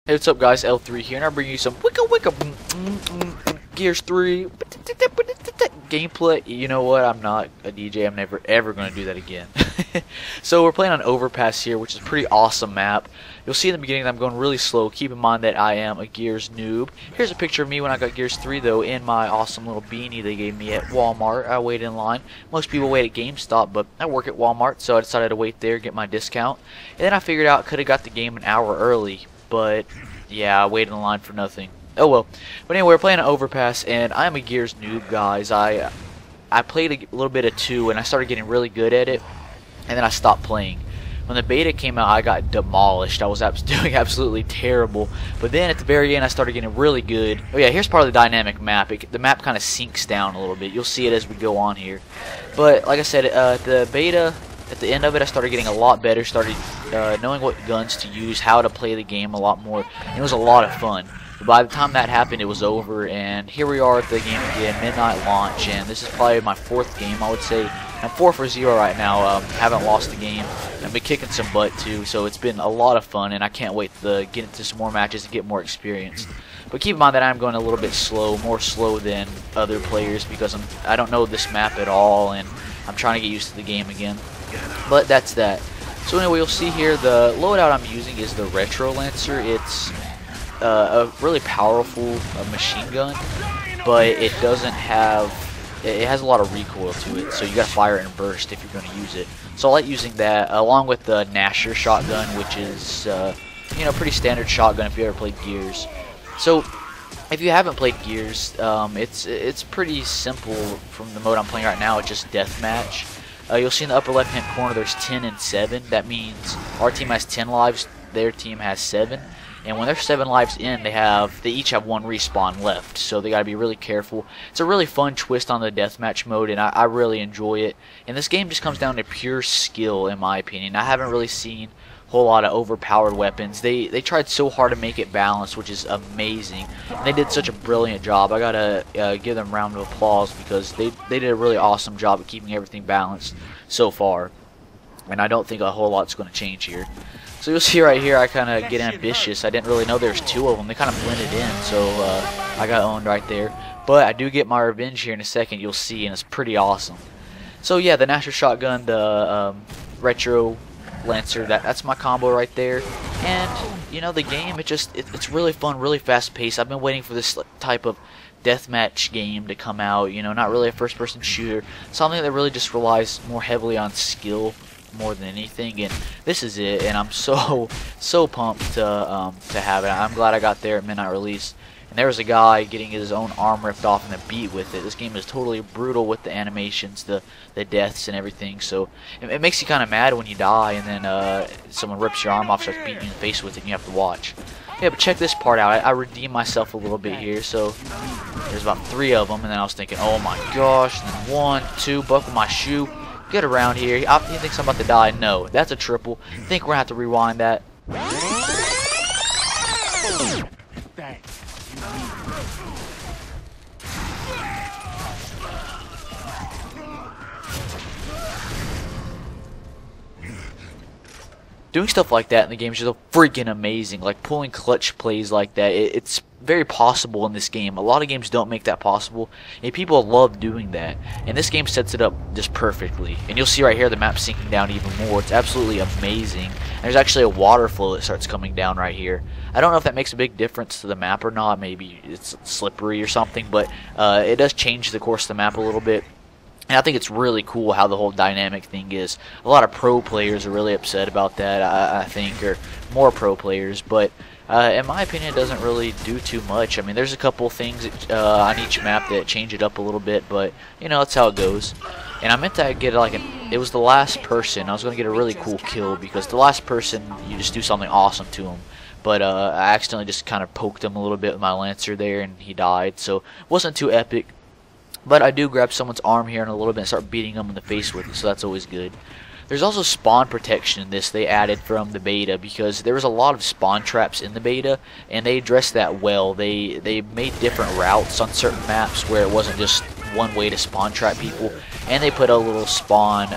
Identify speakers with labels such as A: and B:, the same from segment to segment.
A: Hey, what's up guys, L3 here, and I'll bring you some Gears 3 gameplay. You know what, I'm not a DJ, I'm never ever going to do that again. So we're playing on Overpass here, which is a pretty awesome map. You'll see in the beginning that I'm going really slow. Keep in mind that I am a Gears noob. Here's a picture of me when I got Gears 3 though, in my awesome little beanie they gave me at Walmart. I waited in line. Most people wait at GameStop, but I work at Walmart, so I decided to wait there, get my discount. And then I figured out I could have got the game an hour early. But yeah, I waited in line for nothing. Oh well. But anyway, we're playing an Overpass, and I'm a Gears noob, guys. I played a little bit of 2, and I started getting really good at it, and then I stopped playing. When the beta came out, I got demolished. I was doing absolutely terrible. But then at the very end, I started getting really good. Oh yeah, here's part of the dynamic map. The map kind of sinks down a little bit. You'll see it as we go on here. But like I said, the beta, at the end of it, I started getting a lot better, started knowing what guns to use, how to play the game a lot more, and it was a lot of fun. But by the time that happened, it was over, and here we are at the game again, midnight launch, and this is probably my 4th game, I would say. I'm 4 for 0 right now, haven't lost the game. I've been kicking some butt too, so it's been a lot of fun, and I can't wait to get into some more matches and get more experience. But keep in mind that I'm going a little bit slow, more slow than other players, because I don't know this map at all, and I'm trying to get used to the game again. But that's that. So anyway, you'll see here the loadout I'm using is the Retro Lancer. It's a really powerful machine gun, but it doesn't have, it has a lot of recoil to it, so you gotta fire it in burst if you're going to use it. So I like using that along with the Nasher shotgun, which is you know, pretty standard shotgun if you ever played Gears. So if you haven't played Gears, it's pretty simple from the mode I'm playing right now. It's just deathmatch. You'll see in the upper left hand corner there's 10 and 7. That means our team has 10 lives, their team has 7. And when they're 7 lives in, they each have 1 respawn left. So they gotta be really careful. It's a really fun twist on the deathmatch mode, and I really enjoy it. And this game just comes down to pure skill, in my opinion. I haven't really seen a whole lot of overpowered weapons. They tried so hard to make it balanced, which is amazing. And they did such a brilliant job. I gotta give them a round of applause, because they did a really awesome job at keeping everything balanced so far. And I don't think a whole lot's going to change here. So you'll see right here I kind of get ambitious. I didn't really know there's 2 of them. They kind of blended in, so I got owned right there. But I do get my revenge here in a second, you'll see, and it's pretty awesome. So yeah, the Nasher shotgun, the Retro Lancer, that's my combo right there. And you know, the game, it's really fun, really fast paced. I've been waiting for this type of deathmatch game to come out, you know, not really a first person shooter, something that really just relies more heavily on skill more than anything, and this is it, and I'm so pumped to have it. I'm glad I got there at midnight release. And there was a guy getting his own arm ripped off in the beat with it. This game is totally brutal with the animations, the deaths and everything, so it makes you kind of mad when you die, and then someone rips your arm off, starts beating you in the face with it, and you have to watch. Yeah, but check this part out. I redeemed myself a little bit here, so there's about 3 of them, and then I was thinking, oh my gosh, and then 1, 2, buckle my shoe. Get around here. He thinks I'm about to die. No, that's a triple. I think we're going to have to rewind that. Doing stuff like that in the game is just freaking amazing. Like pulling clutch plays like that, it's very possible in this game. A lot of games don't make that possible, and people love doing that. And this game sets it up just perfectly. And you'll see right here the map sinking down even more. It's absolutely amazing. And there's actually a water flow that starts coming down right here. I don't know if that makes a big difference to the map or not. Maybe it's slippery or something, but it does change the course of the map a little bit. And I think it's really cool how the whole dynamic thing is. A lot of pro players are really upset about that, I think, or more pro players. But in my opinion, it doesn't really do too much. I mean, there's a couple things on each map that change it up a little bit, but, you know, that's how it goes. And I meant to get like it was the last person. I was going to get a really cool kill, because the last person, you just do something awesome to him. But I accidentally just kind of poked him a little bit with my Lancer there, and he died. So it wasn't too epic. But I do grab someone's arm here in a little bit and start beating them in the face with it, so that's always good. There's also spawn protection in this they added from the beta, because there was a lot of spawn traps in the beta, and they addressed that well. They made different routes on certain maps where it wasn't just one way to spawn trap people, and they put a little spawn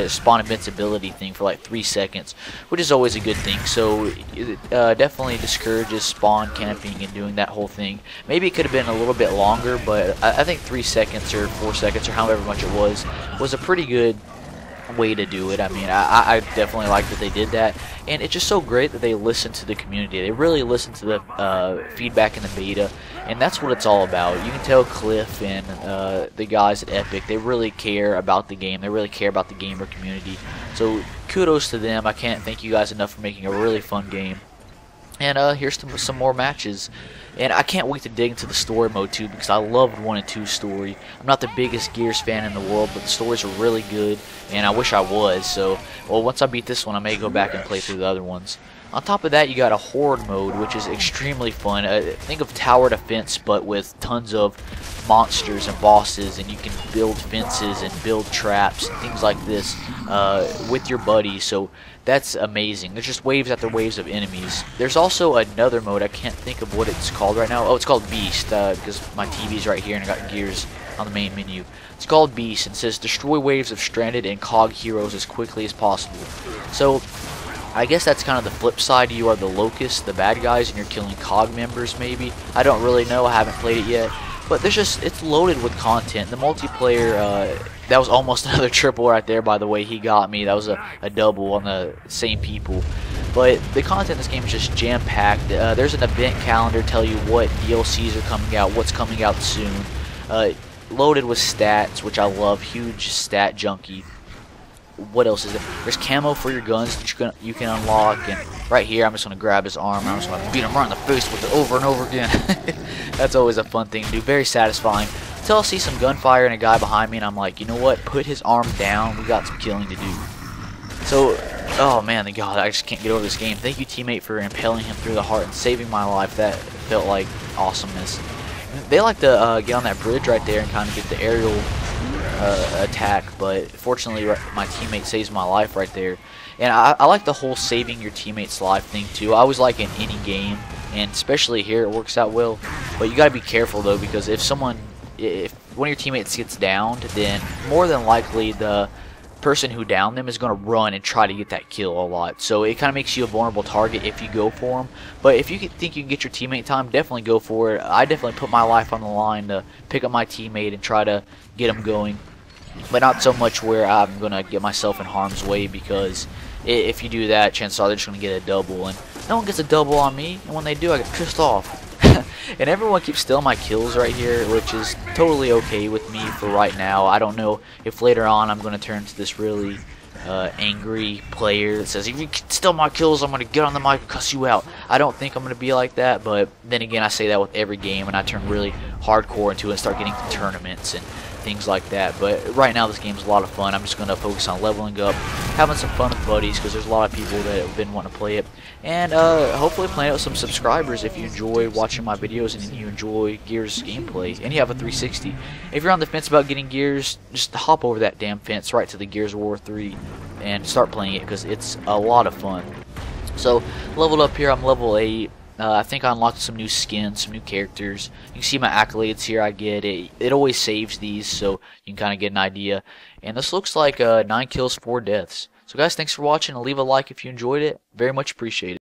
A: spawn invincibility thing for like 3 seconds, which is always a good thing. So it definitely discourages spawn camping and doing that whole thing. Maybe it could have been a little bit longer, but I think 3 seconds or 4 seconds or however much it was a pretty good way to do it. I mean, I definitely like that they did that, and it's just so great that they listen to the community. They really listen to the feedback in the beta, and that's what it's all about. You can tell Cliff and the guys at Epic, they really care about the game. They really care about the gamer community. So kudos to them. I can't thank you guys enough for making a really fun game. And here's some more matches. And I can't wait to dig into the story mode too, because I loved 1 and 2 story. I'm not the biggest Gears fan in the world, but the stories are really good, and I wish I was. So, well, once I beat this one, I may go back and play through the other ones. On top of that, you got a horde mode, which is extremely fun. Think of tower defense, but with tons of monsters and bosses, and you can build fences and build traps and things like this with your buddies. So that's amazing. There's just waves after waves of enemies. There's also another mode. I can't think of what it's called right now. Oh, it's called Beast, because my TV's right here and I got Gears on the main menu. It's called Beast and says destroy waves of stranded and cog heroes as quickly as possible. So I guess that's kind of the flip side. You are the Locust, the bad guys, and you're killing cog members maybe. I don't really know. I haven't played it yet. But it's loaded with content. The multiplayer, that was almost another triple right there, by the way. He got me. That was a double on the same people. But the content in this game is just jam-packed. There's an event calendar tell you what DLCs are coming out, what's coming out soon. Loaded with stats, which I love. Huge stat junkie. What else is there? There's camo for your guns that you can unlock, and right here I'm just going to grab his arm and I'm just going to beat him right in the face with it over and over again. That's always a fun thing to do, very satisfying. Until I see some gunfire and a guy behind me and I'm like, you know what, put his arm down, we got some killing to do. So, oh man, the God, I just can't get over this game. Thank you, teammate, for impaling him through the heart and saving my life. That felt like awesomeness. They like to get on that bridge right there and kind of get the aerial attack, but fortunately my teammate saves my life right there. And I like the whole saving your teammate's life thing too. I always like in any game, and especially here it works out well. But you gotta be careful though, because if one of your teammates gets downed, then more than likely the person who downed them is going to run and try to get that kill a lot. So it kind of makes you a vulnerable target if you go for them. But if you think you can get your teammate time, definitely go for it. I definitely put my life on the line to pick up my teammate and try to get him going. But not so much where I'm going to get myself in harm's way, because if you do that, chances are they're just going to get a double. And no one gets a double on me, and when they do, I get pissed off. And everyone keeps stealing my kills right here, which is totally okay with me for right now. I don't know if later on I'm going to turn into this really angry player that says, if you steal my kills, I'm going to get on the mic and cuss you out. I don't think I'm going to be like that, but then again, I say that with every game, and I turn really hardcore into it and start getting to tournaments and things like that. But right now this game's a lot of fun. I'm just going to focus on leveling up, having some fun with buddies, because there's a lot of people that have been wanting to play it, and hopefully playing it with some subscribers if you enjoy watching my videos and you enjoy Gears gameplay and you have a 360. If you're on the fence about getting Gears, just hop over that damn fence right to the Gears of War 3 and start playing it, because it's a lot of fun. So leveled up here, I'm level 8. I think I unlocked some new skins, some new characters. You can see my accolades here I get. It always saves these, so you can kind of get an idea. And this looks like 9 kills, 4 deaths. So guys, thanks for watching, and leave a like if you enjoyed it. Very much appreciated.